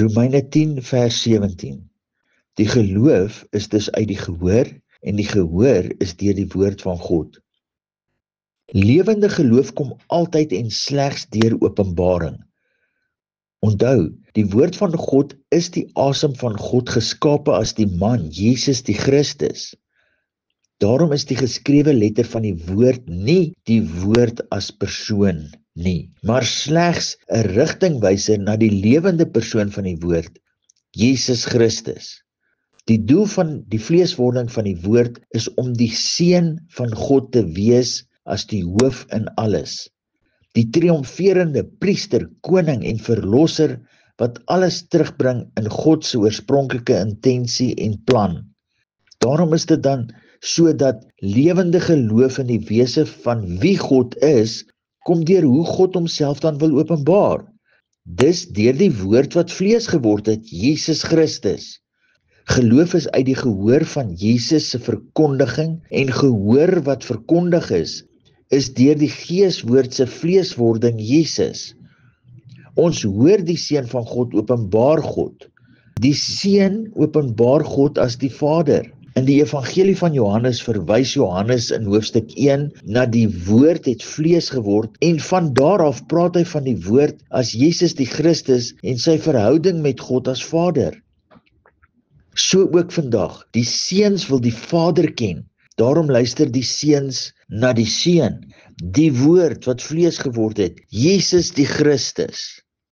Romeine 10 vers 17. Die geloof is dus uit die gehoor en die gehoor is deur die woord van God. Lewende geloof kom altyd en slegs deur openbaring. Onthou, die woord van God is die asem van God geskape as die man, Jesus die Christus. Daarom is die geskrewe letter van die woord nie die woord as persoon nie, maar slegs 'n rigtingwyser na die lewende persoon van die woord, Jesus Christus. Die doel van die vleeswording van die woord is om die seun van God te wees as die hoof in alles. Die triomferende priester, koning en verlosser wat alles terugbring in God se oorspronklike intensie en plan. Daarom is dit dan so dat lewende geloof in die wese van wie God is, kom deur hoe God homself dan wil openbaar. Dis deur die woord wat vlees geword het, Jesus Christus. Geloof is uit die gehoor van Jesus se verkondiging en gehoor wat verkondig is deur die Geeswoord se vleeswording Jesus. Ons hoor die Seun van God openbaar God. Die Seun openbaar God as die Vader. In die Evangelie van Johannes verwys Johannes in hoofstuk 1 na die woord het vlees geword en van daar af praat hy van die woord as Jesus die Christus en sy verhouding met God as Vader. So ook vandag, die seuns wil die Vader ken, daarom luister die seuns na die Seun, die woord wat vlees geword het, Jesus die Christus.